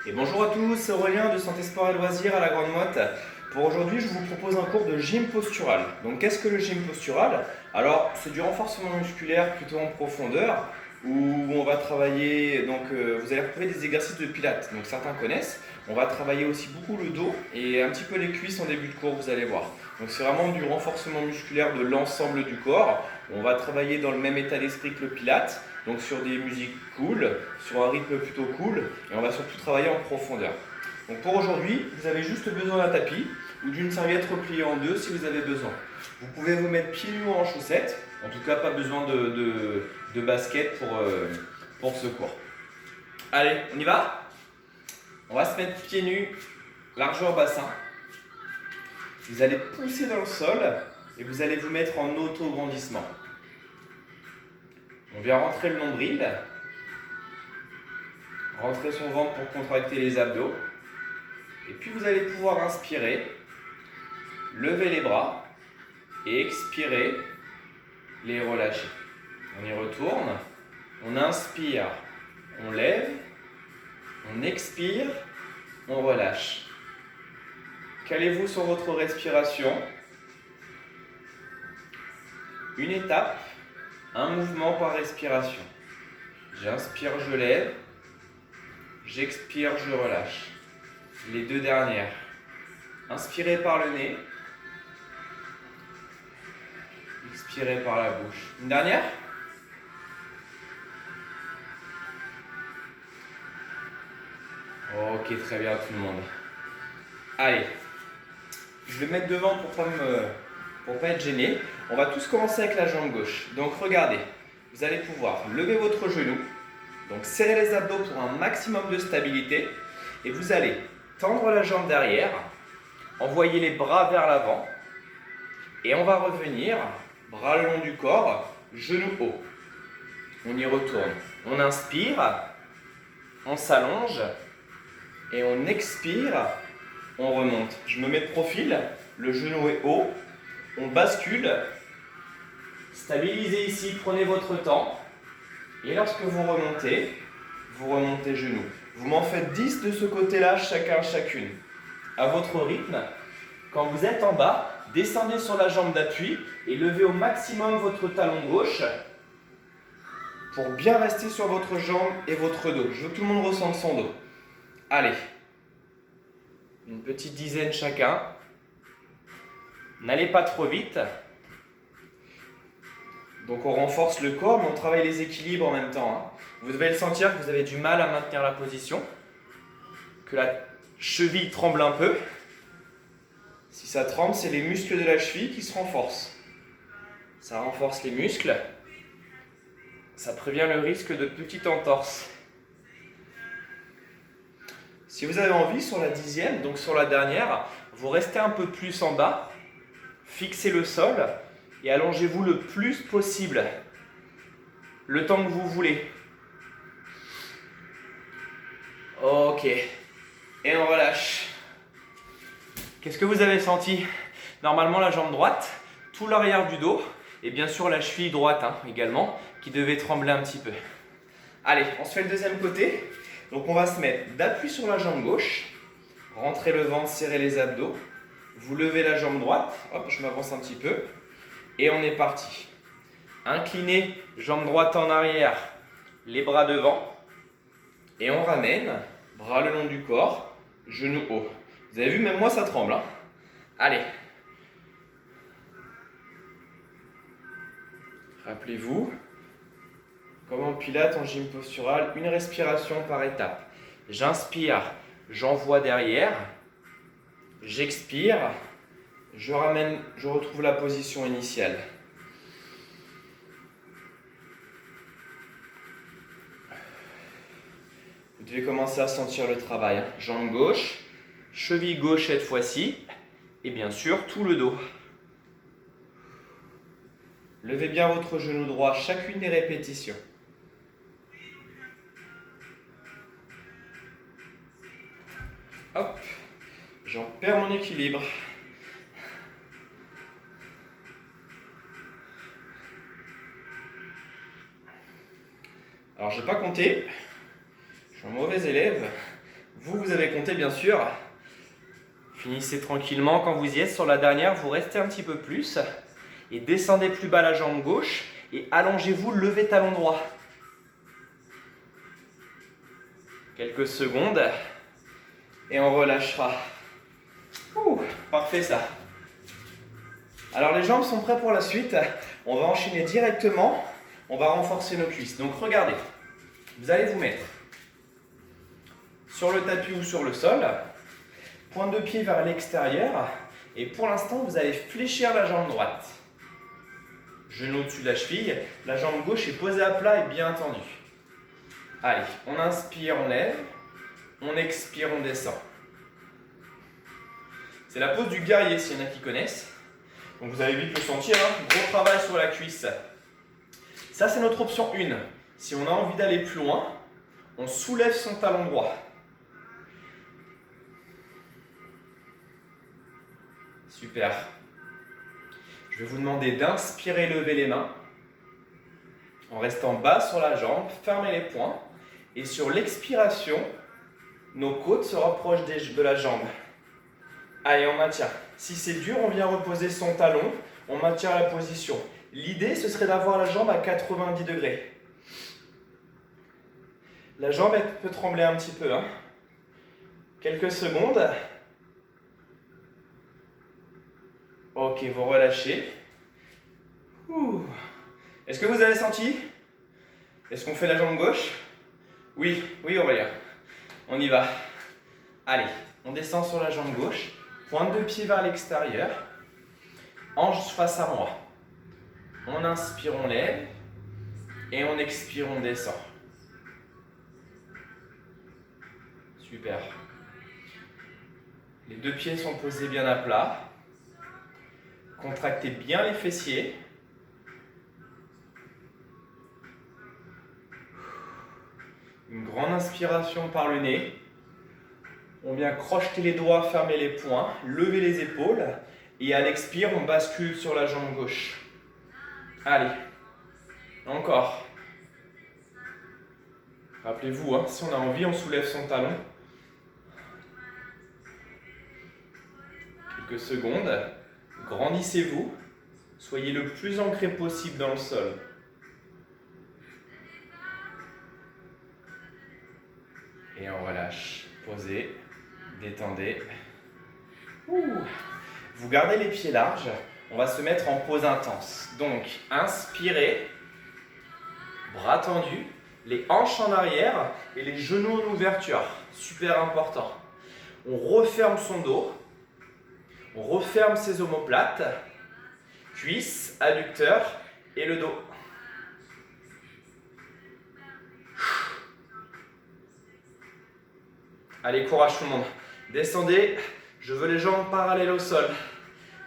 Et bonjour à tous, c'est Aurélien de Santé Sport et Loisirs à la Grande Motte. Pour aujourd'hui, je vous propose un cours de gym postural. Donc qu'est-ce que le gym postural? Alors, c'est du renforcement musculaire plutôt en profondeur où on va travailler, vous allez retrouver des exercices de pilates, donc certains connaissent. On va travailler aussi beaucoup le dos et un petit peu les cuisses en début de cours, vous allez voir. Donc c'est vraiment du renforcement musculaire de l'ensemble du corps. On va travailler dans le même état d'esprit que le pilates, donc sur des musiques cool, sur un rythme plutôt cool, et on va surtout travailler en profondeur. Donc pour aujourd'hui, vous avez juste besoin d'un tapis ou d'une serviette repliée en deux si vous avez besoin. Vous pouvez vous mettre pieds nus ou en chaussettes, en tout cas pas besoin de basket pour ce cours. Allez, on y va? On va se mettre pieds nus, largeur bassin. Vous allez pousser dans le sol et vous allez vous mettre en auto-grandissement. On vient rentrer le nombril, rentrer son ventre pour contracter les abdos. Et puis vous allez pouvoir inspirer, lever les bras et expirer, les relâcher. On y retourne, on inspire, on lève, on expire, on relâche. Calez-vous sur votre respiration. Une étape, un mouvement par respiration. J'inspire, je lève. J'expire, je relâche. Les deux dernières. Inspirez par le nez. Expirez par la bouche. Une dernière. Ok, très bien tout le monde. Allez, je vais me mettre devant pour pas être gêné. On va tous commencer avec la jambe gauche. Donc regardez, vous allez pouvoir lever votre genou. Donc serrez les abdos pour un maximum de stabilité. Et vous allez tendre la jambe derrière, envoyer les bras vers l'avant. Et on va revenir, bras le long du corps, genou haut. On y retourne. On inspire, on s'allonge et on expire, on remonte. Je me mets de profil, le genou est haut, on bascule. Stabilisez ici, prenez votre temps. Et lorsque vous remontez genou. Vous m'en faites 10 de ce côté-là, chacune. À votre rythme. Quand vous êtes en bas, descendez sur la jambe d'appui et levez au maximum votre talon gauche pour bien rester sur votre jambe et votre dos. Je veux que tout le monde ressente son dos. Allez, une petite dizaine chacun. N'allez pas trop vite. Donc on renforce le corps, mais on travaille les équilibres en même temps. Vous devez le sentir que vous avez du mal à maintenir la position, que la cheville tremble un peu. Si ça tremble, c'est les muscles de la cheville qui se renforcent. Ça renforce les muscles. Ça prévient le risque de petite entorse. Si vous avez envie, sur la 10e, donc sur la dernière, vous restez un peu plus en bas, fixez le sol et allongez-vous le plus possible, le temps que vous voulez. Ok, et on relâche. Qu'est-ce que vous avez senti? Normalement la jambe droite, tout l'arrière du dos, et bien sûr la cheville droite également, qui devait trembler un petit peu. Allez, on se fait le deuxième côté. Donc on va se mettre d'appui sur la jambe gauche, rentrer le ventre, serrer les abdos, vous levez la jambe droite, hop, je m'avance un petit peu, et on est parti. Incliné, jambe droite en arrière, les bras devant, et on ramène, bras le long du corps, genou haut. Vous avez vu, même moi ça tremble. Allez. Rappelez-vous, comme en pilates, en gym postural, une respiration par étape. J'inspire, j'envoie derrière. J'expire, je ramène, je retrouve la position initiale. Vous devez commencer à sentir le travail. Jambe gauche, cheville gauche cette fois-ci, et bien sûr tout le dos. Levez bien votre genou droit chacune des répétitions. Hop, j'en perds mon équilibre. Alors je ne vais pas compter, je suis un mauvais élève. Vous avez compté bien sûr. Finissez tranquillement quand vous y êtes. Sur la dernière, vous restez un petit peu plus. Et descendez plus bas la jambe gauche. Et allongez-vous, levez talon droit. Quelques secondes. Et on relâchera. Parfait ça. Alors les jambes sont prêtes pour la suite. On va enchaîner directement. On va renforcer nos cuisses. Donc regardez. Vous allez vous mettre sur le tapis ou sur le sol. Pointe de pied vers l'extérieur. Et pour l'instant, vous allez fléchir la jambe droite. Genou au-dessus de la cheville. La jambe gauche est posée à plat et bien tendue. Allez, on inspire, on lève. On expire, on descend. C'est la pose du guerrier s'il y en a qui connaissent. Donc vous allez vite le sentir, hein. Gros travail sur la cuisse. Ça c'est notre option 1. Si on a envie d'aller plus loin, on soulève son talon droit. Super. Je vais vous demander d'inspirer, lever les mains. En restant bas sur la jambe, fermez les poings. Et sur l'expiration, nos côtes se rapprochent de la jambe. Allez, on maintient. Si c'est dur, on vient reposer son talon. On maintient la position. L'idée, ce serait d'avoir la jambe à 90 degrés. La jambe, elle peut trembler un petit peu. Hein. Quelques secondes. Ok, vous relâchez. Est-ce que vous avez senti? Est-ce qu'on fait la jambe gauche? Oui, Aurélien. On y va. Allez, on descend sur la jambe gauche. Pointe de pied vers l'extérieur. Hanche face à moi. On inspire, on lève. Et on expire, on descend. Super. Les deux pieds sont posés bien à plat. Contractez bien les fessiers. Une grande inspiration par le nez. On vient crocheter les doigts, fermer les poings, lever les épaules. Et à l'expire, on bascule sur la jambe gauche. Allez. Encore. Rappelez-vous, hein, si on a envie, on soulève son talon. Quelques secondes. Grandissez-vous. Soyez le plus ancré possible dans le sol. Et on relâche. Posez. Détendez. Vous gardez les pieds larges. On va se mettre en pause intense. Donc, inspirez. Bras tendus. Les hanches en arrière et les genoux en ouverture. Super important. On referme son dos. On referme ses omoplates. Cuisses, adducteurs et le dos. Allez, courage tout le monde. Descendez. Je veux les jambes parallèles au sol.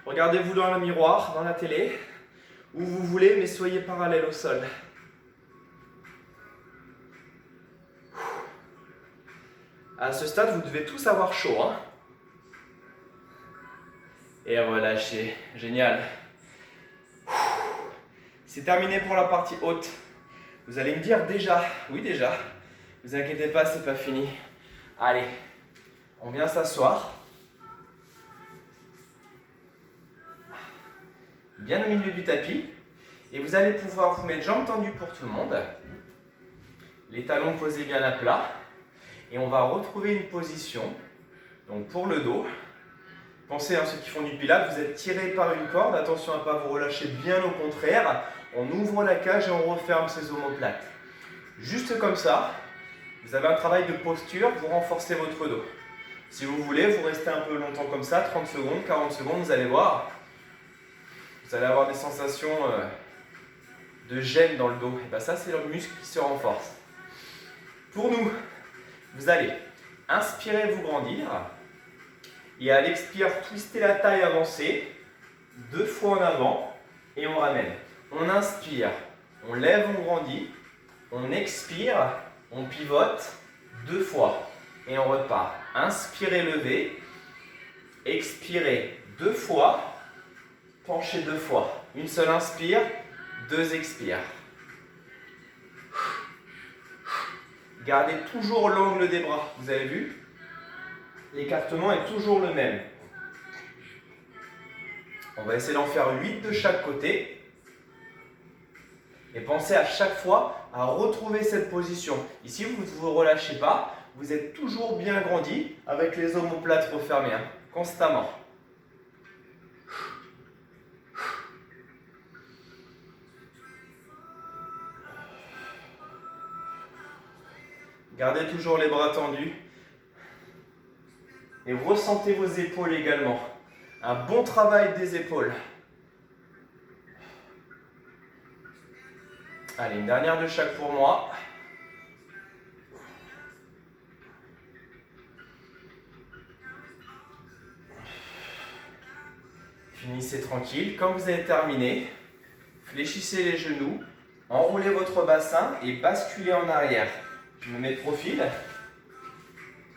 Regardez-vous dans le miroir, dans la télé, où vous voulez, mais soyez parallèles au sol. À ce stade, vous devez tous avoir chaud. Hein. Et relâchez. Génial. C'est terminé pour la partie haute. Vous allez me dire déjà. Oui, déjà. Ne vous inquiétez pas, c'est pas fini. Allez, on vient s'asseoir. Bien au milieu du tapis. Et vous allez pouvoir vous mettre jambes tendues pour tout le monde. Les talons posés bien à plat. Et on va retrouver une position. Donc pour le dos. Pensez à ceux qui font du pilates, vous êtes tiré par une corde. Attention à ne pas vous relâcher, bien au contraire. On ouvre la cage et on referme ses omoplates. Juste comme ça, vous avez un travail de posture pour renforcer votre dos. Si vous voulez, vous restez un peu longtemps comme ça, 30 secondes, 40 secondes, vous allez voir. Vous allez avoir des sensations de gêne dans le dos. Et bien ça, c'est le muscle qui se renforce. Pour nous, vous allez inspirer, vous grandir. Et à l'expire, twister la taille avancée. 2 fois en avant. Et on ramène. On inspire. On lève, on grandit. On expire. On pivote. 2 fois. Et on repart. Inspirez, levez. Expirez 2 fois. Penchez 2 fois. Une seule inspire. 2 expire. Gardez toujours l'angle des bras. Vous avez vu? L'écartement est toujours le même. On va essayer d'en faire 8 de chaque côté. Et pensez à chaque fois à retrouver cette position. Ici, vous ne vous relâchez pas. Vous êtes toujours bien grandi avec les omoplates refermées, hein, constamment. Gardez toujours les bras tendus. Et ressentez vos épaules également. Un bon travail des épaules. Allez, une dernière de chaque pour moi. Finissez tranquille. Quand vous avez terminé, fléchissez les genoux, enroulez votre bassin et basculez en arrière. Je me mets de profil.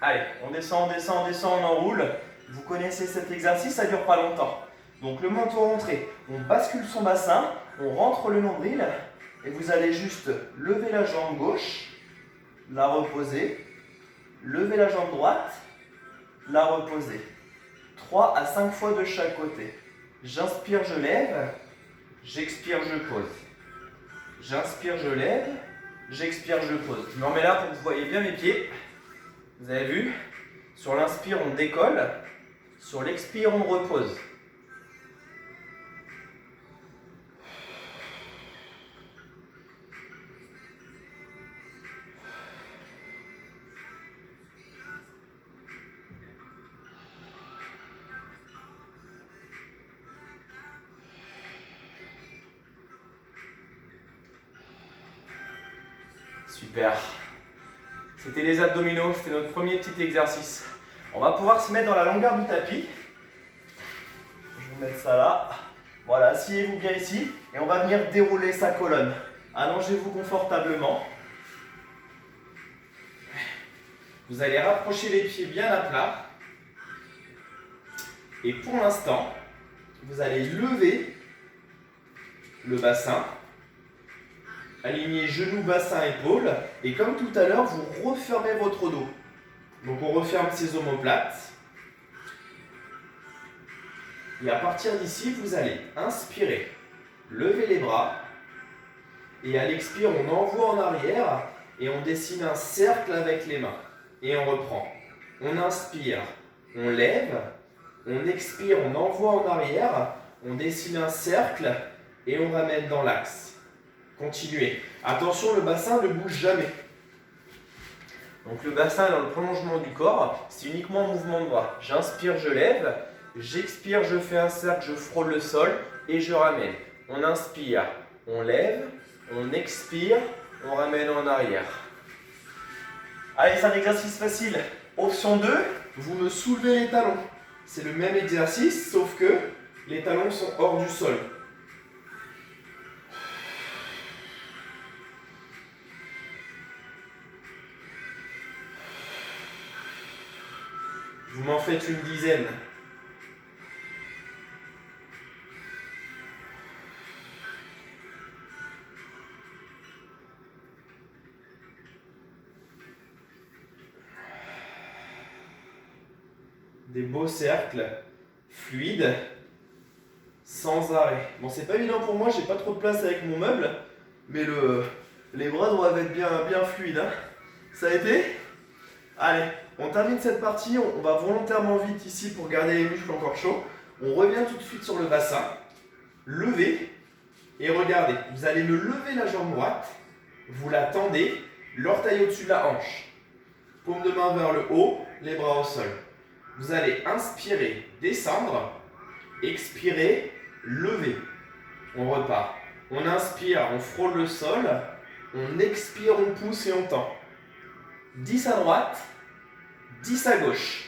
Allez, on descend, on descend, on descend, on enroule. Vous connaissez cet exercice, ça ne dure pas longtemps. Donc le menton rentré, on bascule son bassin, on rentre le nombril et vous allez juste lever la jambe gauche, la reposer, lever la jambe droite, la reposer. 3 à 5 fois de chaque côté. J'inspire, je lève, j'expire, je pose. J'inspire, je lève, j'expire, je pose. Je me remets là pour que vous voyez bien mes pieds. Vous avez vu? Sur l'inspire, on décolle. Sur l'expire, on repose. Super. C'était les abdominaux, c'était notre premier petit exercice. On va pouvoir se mettre dans la longueur du tapis. Je vais vous mettre ça là. Voilà, asseyez-vous bien ici et on va venir dérouler sa colonne. Allongez-vous confortablement. Vous allez rapprocher les pieds bien à plat. Et pour l'instant, vous allez lever le bassin. Alignez genoux, bassin, épaules. Et comme tout à l'heure, vous refermez votre dos. Donc on referme ses omoplates. Et à partir d'ici, vous allez inspirer, lever les bras. Et à l'expire, on envoie en arrière et on dessine un cercle avec les mains. Et on reprend. On inspire, on lève. On expire, on envoie en arrière. On dessine un cercle et on ramène dans l'axe. Continuez. Attention, le bassin ne bouge jamais. Donc le bassin est dans le prolongement du corps, c'est uniquement un mouvement de bras. J'inspire, je lève, j'expire, je fais un cercle, je frôle le sol et je ramène. On inspire, on lève, on expire, on ramène en arrière. Allez, c'est un exercice facile. Option 2, vous me soulevez les talons. C'est le même exercice, sauf que les talons sont hors du sol. Vous m'en faites une dizaine. Des beaux cercles, fluides, sans arrêt. Bon, c'est pas évident pour moi, j'ai pas trop de place avec mon meuble, mais les bras doivent être bien fluides. Hein. Ça a été? Allez, on termine cette partie, on va volontairement vite ici pour garder les muscles encore chauds. On revient tout de suite sur le bassin, levez et regardez. Vous allez me lever la jambe droite, vous la tendez, l'orteil au-dessus de la hanche. Paume de main vers le haut, les bras au sol. Vous allez inspirer, descendre, expirer, lever. On repart. On inspire, on frôle le sol, on expire, on pousse et on tend. 10 à droite, 10 à gauche.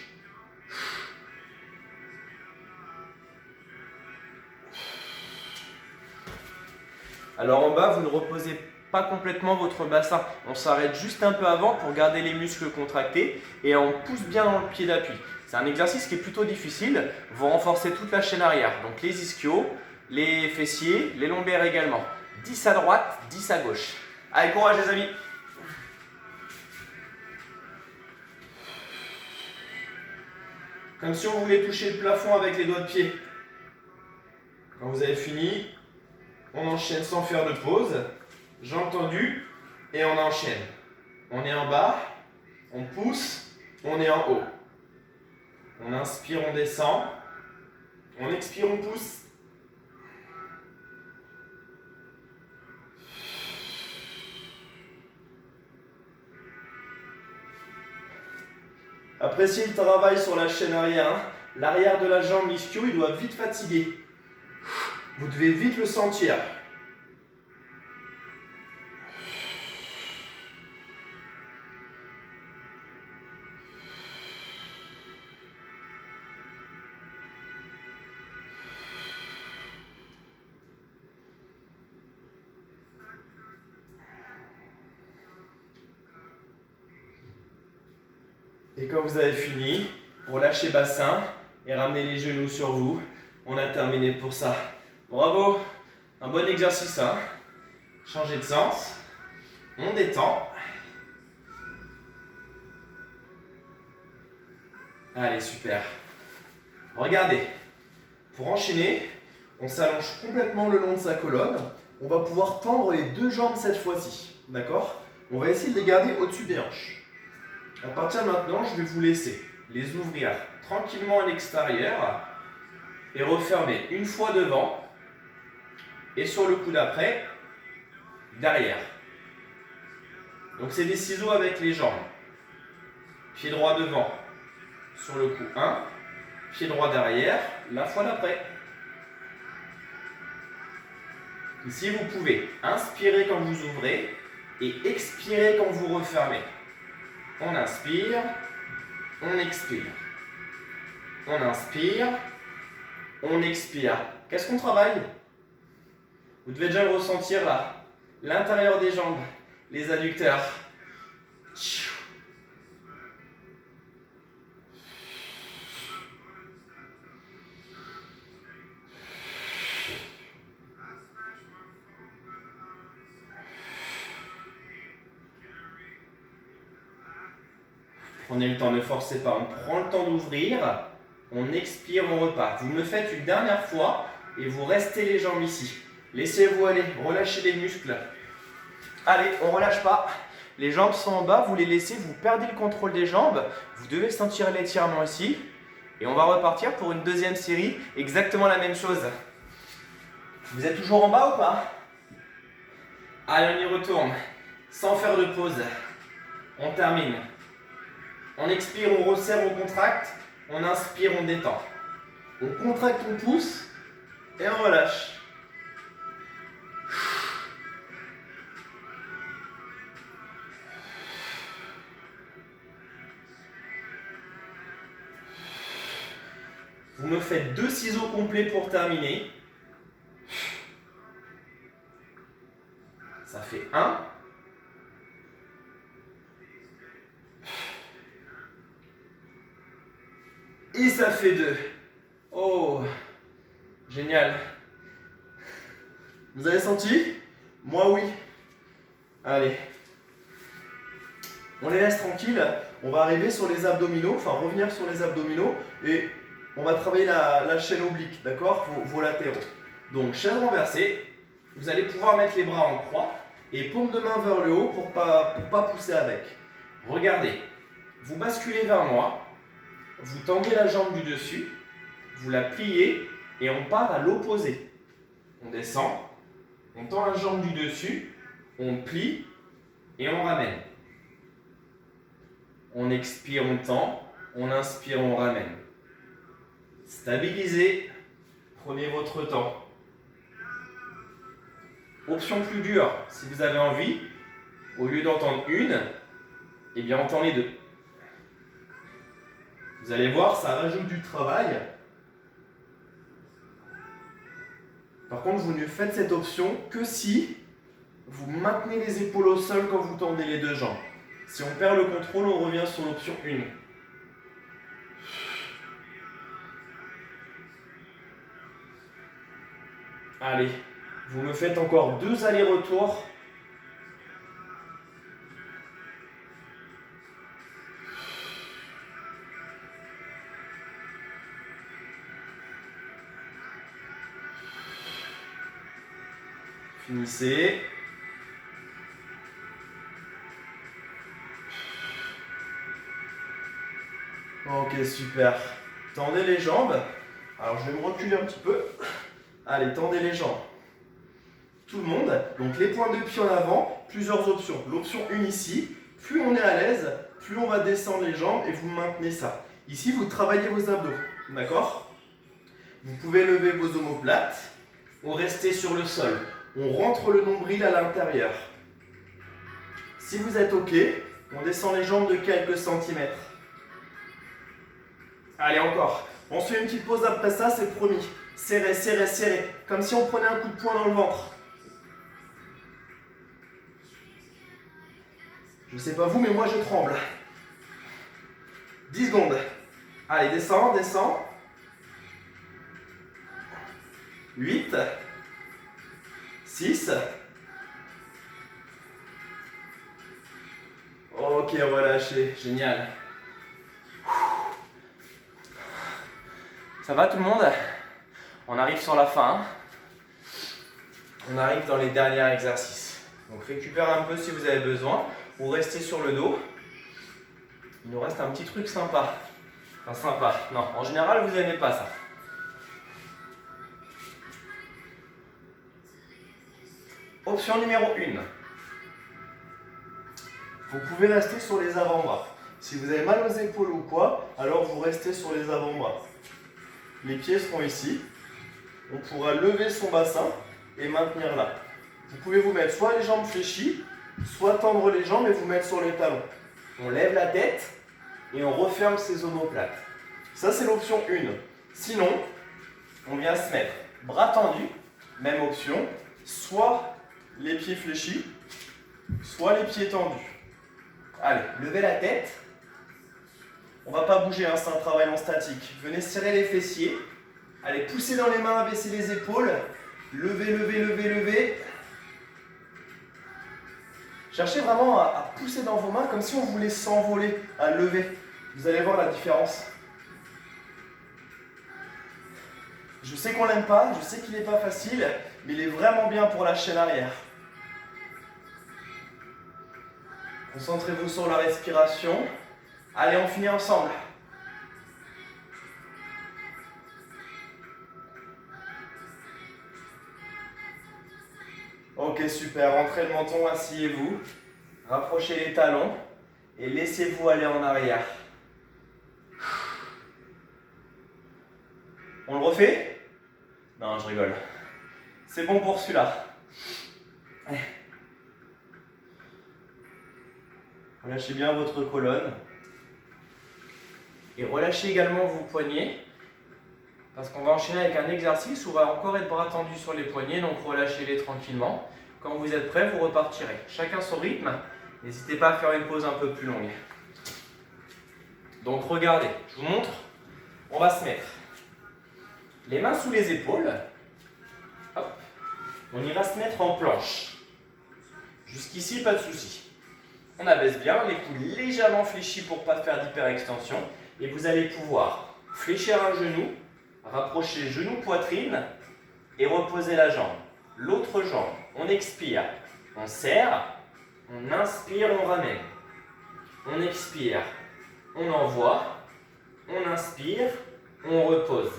Alors en bas, vous ne reposez pas complètement votre bassin. On s'arrête juste un peu avant pour garder les muscles contractés et on pousse bien dans le pied d'appui. C'est un exercice qui est plutôt difficile. Vous renforcez toute la chaîne arrière. Donc les ischios, les fessiers, les lombaires également. 10 à droite, 10 à gauche. Allez, courage les amis! Comme si on voulait toucher le plafond avec les doigts de pied. Quand vous avez fini, on enchaîne sans faire de pause. Jambes tendues et on enchaîne. On est en bas, on pousse, on est en haut. On inspire, on descend. On expire, on pousse. Appréciez le travail sur la chaîne arrière. L'arrière de la jambe ischio, il doit vite fatiguer. Vous devez vite le sentir. Et quand vous avez fini, relâchez bassin et ramenez les genoux sur vous. On a terminé pour ça. Bravo, un bon exercice. Changez de sens, on détend. Allez, super. Regardez, pour enchaîner, on s'allonge complètement le long de sa colonne. On va pouvoir tendre les deux jambes cette fois-ci. D'accord? On va essayer de les garder au-dessus des hanches. À partir de maintenant, je vais vous laisser les ouvrir tranquillement à l'extérieur et refermer une fois devant et sur le coup d'après, derrière. Donc c'est des ciseaux avec les jambes. Pied droit devant, sur le coup 1, pied droit derrière, la fois d'après. Ici, vous pouvez inspirer quand vous ouvrez et expirer quand vous refermez. On inspire, on expire. On inspire, on expire. Qu'est-ce qu'on travaille? Vous devez déjà le ressentir là. L'intérieur des jambes, les adducteurs. Prenez le temps, ne forcez pas. On prend le temps d'ouvrir, on expire, on repart. Vous me le faites une dernière fois et vous restez les jambes ici. Laissez-vous aller, relâchez les muscles. Allez, on ne relâche pas. Les jambes sont en bas, vous les laissez, vous perdez le contrôle des jambes. Vous devez sentir l'étirement ici. Et on va repartir pour une deuxième série, exactement la même chose. Vous êtes toujours en bas ou pas? Allez, on y retourne. Sans faire de pause. On termine. On expire, on resserre, on contracte. On inspire, on détend. On contracte, on pousse. Et on relâche. Vous me faites 2 ciseaux complets pour terminer. Ça fait 1. Et ça fait 2. Oh, génial. Vous avez senti? Moi, oui. Allez. On les laisse tranquilles. On va arriver sur les abdominaux, enfin revenir sur les abdominaux. Et on va travailler la chaîne oblique, d'accord? Vos latéraux. Donc, chaîne renversée. Vous allez pouvoir mettre les bras en croix et paume de main vers le haut pour pas pousser avec. Regardez. Vous basculez vers moi. Vous tendez la jambe du dessus. Vous la pliez et on part à l'opposé. On descend. On tend la jambe du dessus. On plie et on ramène. On expire, on tend. On inspire, on ramène. Stabilisez. Prenez votre temps. Option plus dure, si vous avez envie, au lieu d'entendre une, eh bien entend les 2. Vous allez voir, ça rajoute du travail. Par contre, vous ne faites cette option que si vous maintenez les épaules au sol quand vous tendez les 2 jambes. Si on perd le contrôle, on revient sur l'option 1. Allez, vous me faites encore 2 allers-retours. Finissez. Ok, super. Tendez les jambes. Alors, je vais me reculer un petit peu. Allez, tendez les jambes. Tout le monde. Donc, les pointes de pied en avant, plusieurs options. L'option 1 ici, plus on est à l'aise, plus on va descendre les jambes et vous maintenez ça. Ici, vous travaillez vos abdos. D'accord? Vous pouvez lever vos omoplates ou rester sur le sol. On rentre le nombril à l'intérieur. Si vous êtes OK, on descend les jambes de quelques centimètres. Allez, encore. On se fait une petite pause après ça, c'est promis. Serrez, serrez, serrez. Comme si on prenait un coup de poing dans le ventre. Je ne sais pas vous, mais moi je tremble. 10 secondes. Allez, descends, descends. 8. 6. Ok, relâchez. Génial. Ça va tout le monde? On arrive sur la fin. On arrive dans les derniers exercices. Donc récupérez un peu si vous avez besoin. Ou restez sur le dos. Il nous reste un petit truc sympa. Enfin sympa. Non, en général vous n'aimez pas ça. Option numéro 1. Vous pouvez rester sur les avant-bras. Si vous avez mal aux épaules ou quoi, alors vous restez sur les avant-bras. Les pieds seront ici. On pourra lever son bassin et maintenir là. Vous pouvez vous mettre soit les jambes fléchies, soit tendre les jambes et vous mettre sur les talons. On lève la tête et on referme ses omoplates. Ça, c'est l'option 1. Sinon, on vient se mettre bras tendus, même option, soit les pieds fléchis, soit les pieds tendus. Allez, levez la tête. On ne va pas bouger, hein, c'est un travail en statique. Venez serrer les fessiers. Allez, poussez dans les mains, baissez les épaules. Levez, levez, levez, levez. Cherchez vraiment à pousser dans vos mains comme si on voulait s'envoler, à lever. Vous allez voir la différence. Je sais qu'on l'aime pas, je sais qu'il n'est pas facile, mais il est vraiment bien pour la chaîne arrière. Concentrez-vous sur la respiration. Allez, on finit ensemble. Ok, super. Rentrez le menton, asseyez-vous. Rapprochez les talons et laissez-vous aller en arrière. On le refait? Non, je rigole. C'est bon pour celui-là. Relâchez bien votre colonne. Et relâchez également vos poignets. Parce qu'on va enchaîner avec un exercice où on va encore être bras tendus sur les poignets. Donc relâchez-les tranquillement. Quand vous êtes prêts, vous repartirez. Chacun son rythme. N'hésitez pas à faire une pause un peu plus longue. Donc regardez, je vous montre. On va se mettre les mains sous les épaules. Hop. On ira se mettre en planche. Jusqu'ici, pas de souci. On abaisse bien, les coudes légèrement fléchis pour ne pas faire d'hyperextension. Et vous allez pouvoir fléchir un genou, rapprocher genou poitrine et reposer la jambe. L'autre jambe, on expire, on serre, on inspire, on ramène. On expire, on envoie, on inspire, on repose.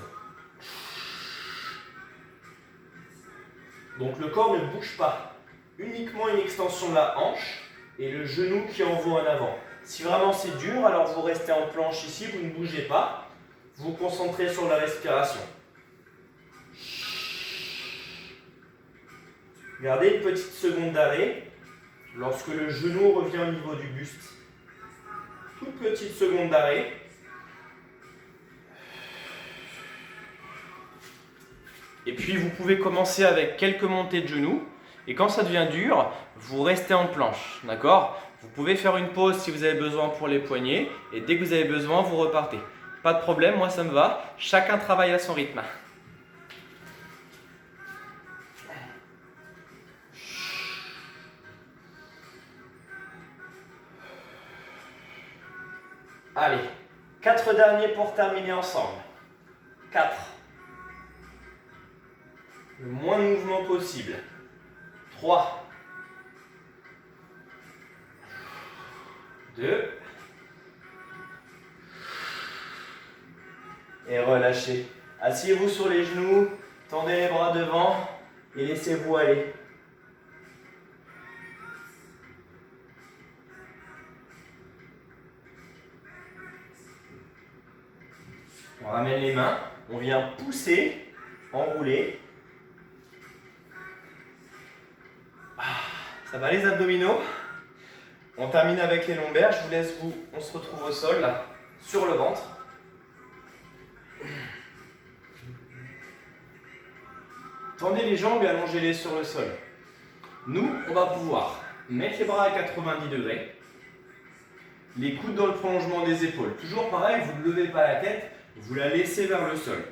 Donc le corps ne bouge pas, uniquement une extension de la hanche et le genou qui envoie en avant. Si vraiment c'est dur, alors vous restez en planche ici, vous ne bougez pas, vous vous concentrez sur la respiration. Gardez une petite seconde d'arrêt lorsque le genou revient au niveau du buste. Toute petite seconde d'arrêt. Et puis vous pouvez commencer avec quelques montées de genoux. Et quand ça devient dur, vous restez en planche. D'accord ? Vous pouvez faire une pause si vous avez besoin pour les poignets. Et dès que vous avez besoin, vous repartez. Pas de problème, moi ça me va. Chacun travaille à son rythme. Allez, 4 derniers pour terminer ensemble. 4. Le moins de mouvement possible. 3, 2, et relâchez. Asseyez-vous sur les genoux, tendez les bras devant et laissez-vous aller. On ramène les mains, on vient pousser, enrouler. Ça va les abdominaux? On termine avec les lombaires, je vous laisse on se retrouve au sol, là, sur le ventre. Tendez les jambes et allongez-les sur le sol. Nous, on va pouvoir mettre les bras à 90 degrés, les coudes dans le prolongement des épaules. Toujours pareil, vous ne levez pas la tête, vous la laissez vers le sol.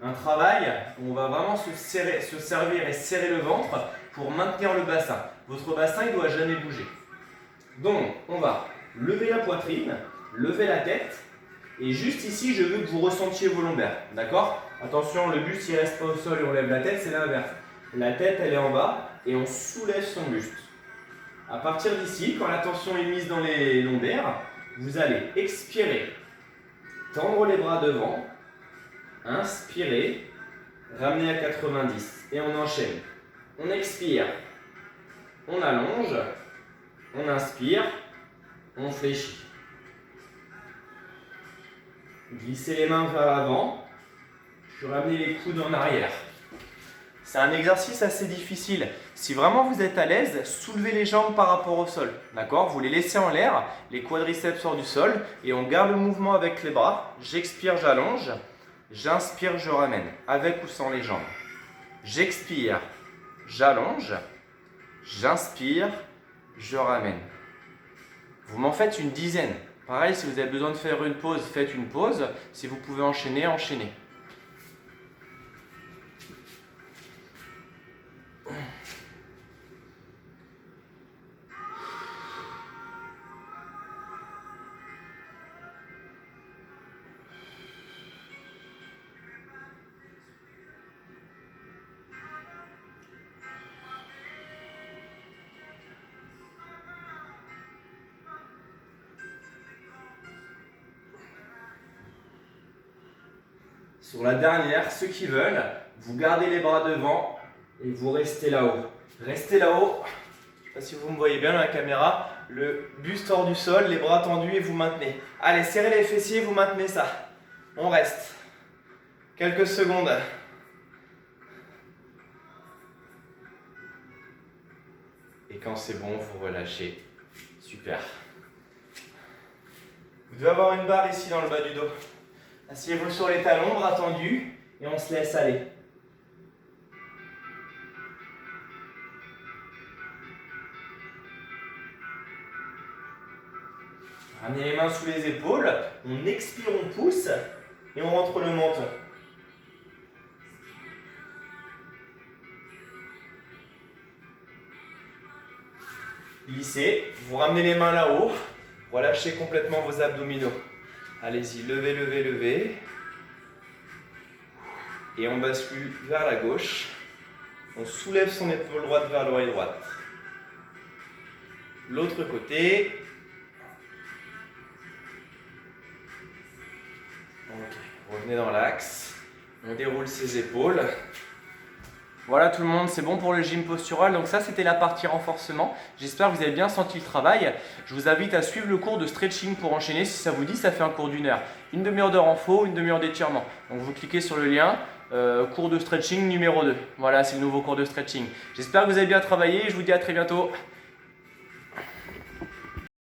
Un travail où on va vraiment se servir et serrer le ventre pour maintenir le bassin. Votre bassin, il ne doit jamais bouger. Donc, on va lever la poitrine, lever la tête, et juste ici, je veux que vous ressentiez vos lombaires. D'accord? Attention, le buste, il ne reste pas au sol et on lève la tête, c'est l'inverse. La tête, elle est en bas et on soulève son buste. À partir d'ici, quand la tension est mise dans les lombaires, vous allez expirer, tendre les bras devant, inspirer, ramener à 90 et on enchaîne. On expire, on allonge, on inspire, on fléchit. Glissez les mains vers l'avant, puis ramenez les coudes en arrière. C'est un exercice assez difficile. Si vraiment vous êtes à l'aise, soulevez les jambes par rapport au sol. D'accord? Vous les laissez en l'air, les quadriceps sortent du sol et on garde le mouvement avec les bras. J'expire, j'allonge. J'inspire, je ramène, avec ou sans les jambes. J'expire, j'allonge. J'inspire, je ramène. Vous m'en faites une dizaine. Pareil, si vous avez besoin de faire une pause, faites une pause. Si vous pouvez enchaîner, enchaînez. Sur la dernière, ceux qui veulent, vous gardez les bras devant et vous restez là-haut. Restez là-haut. Je ne sais pas si vous me voyez bien dans la caméra. Le buste hors du sol, les bras tendus et vous maintenez. Allez, serrez les fessiers, vous maintenez ça. On reste. Quelques secondes. Et quand c'est bon, vous relâchez. Super. Vous devez avoir une barre ici dans le bas du dos. Asseyez-vous sur les talons, bras tendus, et on se laisse aller. Ramenez les mains sous les épaules, on expire, on pousse, et on rentre le menton. Glissez, vous ramenez les mains là-haut, relâchez complètement vos abdominaux. Allez-y, levez, levez, levez. Et on bascule vers la gauche. On soulève son épaule droite vers l'oreille droite. L'autre côté. Ok, revenez dans l'axe. On déroule ses épaules. Voilà tout le monde, c'est bon pour le gym postural. Donc ça, c'était la partie renforcement. J'espère que vous avez bien senti le travail. Je vous invite à suivre le cours de stretching pour enchaîner. Si ça vous dit, ça fait un cours d'1 heure. Une demi-heure de renfo, une demi-heure d'étirement. Donc vous cliquez sur le lien, cours de stretching numéro 2. Voilà, c'est le nouveau cours de stretching. J'espère que vous avez bien travaillé. Je vous dis à très bientôt.